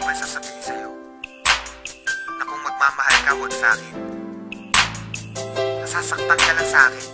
may sasabihin sa'yo na kung magmamahal ka, huwag sa'kin. Nasasaktan ka lang sa'kin.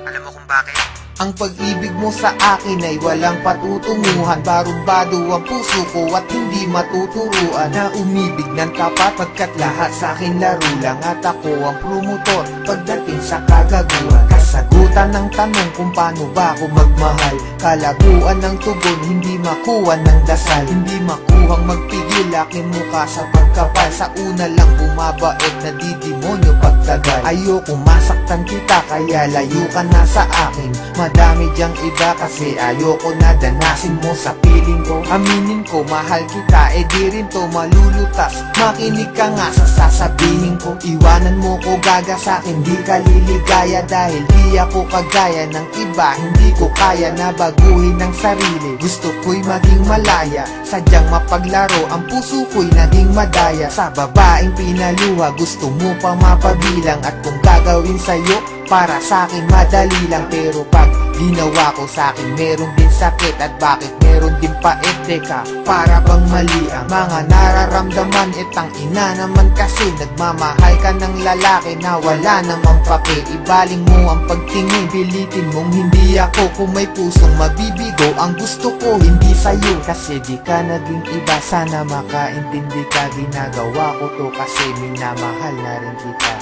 Alam mo kung bakit? Ang pag-ibig mo sa akin ay walang patutunguhan. Barumbado ang puso ko at hindi matuturuan na umibig ng tapat, pagkat lahat sa akin laro lang. At ako ang promotor pagdating sa kagaguhan. Kasagutan ng tanong kung paano ba ako magmahal. Kalaguan ng tugon, hindi makuha ng dasal. Hindi makuhang magpigil aking mukha sa pagkapal. Sa una lang bumabait na di demonyo pagtagal. Ayoko masaktan kita kaya layo ka na sa akin. Madami diyang iba kasi ayoko na danasin mo sa piling ko. Aminin ko mahal kita, di rin to malulutas. Makinig ka nga sa sasabihin ko. Iwanan mo ko gaga sa'kin, di ka liligaya. Dahil di ako kagaya ng iba, hindi ko kaya na baguhin ang sarili. Gusto ko'y maging malaya, sadyang mapaglaro. Ang puso ko'y naging madaya sa babaeng pinaluha. Gusto mo pa mapabilang at kung gagawin sa'yo para sa'kin madali lang. Pero pag ginawa ko sa'kin meron din sakit. At bakit meron din pait? Teka, para bang mali ang mga nararamdaman? Itang ina naman kasi nagmamahal ka ng lalaki na wala namang pake. Ibaling mo ang pagtingin, pilitin mong hindi ako. Kung may pusong mabibigo, ang gusto ko hindi sa'yo. Kasi di ka naging iba, sana makaintindi ka. Ginagawa ko to kasi minamahal na rin kita.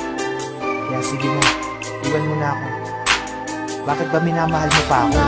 Kaya sige na, iwan mo na ako. Bakit ba minamahal mo pa ako?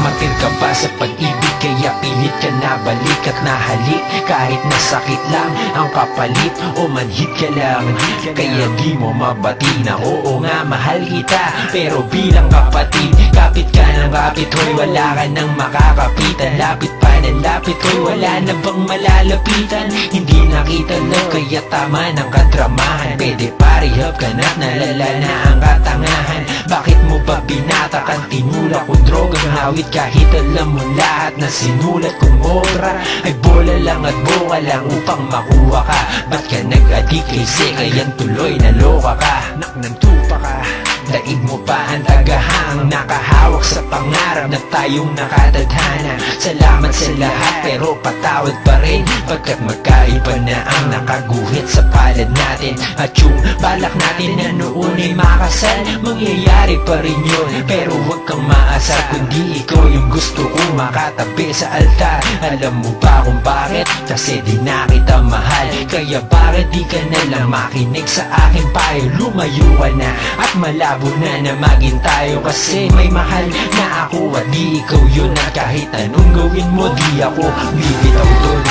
Martir ka ba sa pag-ibig kaya pilit ka na balik at nahalik? Kahit nasakit lang ang kapalit o manhid ka lang, kaya di mo mabati na oo nga mahal kita. Pero bilang kapatid, kapit ka ng kapit, hoy wala ka nang makakapitan. Lapit pa ng lapit, hoy wala na bang malalapitan? Hindi nakita lang kaya tama ng kadramahan. Pwede parihab ka na't nalala na ang katangahan. Bakit mo ba binatakan? Tinulak ko drogang hawit kahit alam mo lahat na sinulat kong obra ay bola lang at boka lang upang makuha ka. Ba't ka nag-adik kay Sekayan tuloy naloka ka? Naknantupa ka. Daig mo pa ang tagahang nakahawak sa pangarap na tayong nakatadhana. Salamat sa lahat pero patawad pa rin, pagkat magkaiba na ang nakaguhit sa palad natin. At yung balak natin na noon ay makasal, mangyayari pa rin yun. Pero huwag kang maasar kundi ikaw yung gusto kong makatabi sa altar. Alam mo ba kung bakit? Kasi di na kita mahal. Kaya bakit di ka na lang makinig sa aking payo? Lumayo ka na at malabo na maging tayo. Kasi may mahal na ako at di ikaw yun. At kahit anong gawin mo di ako bibitaw doon.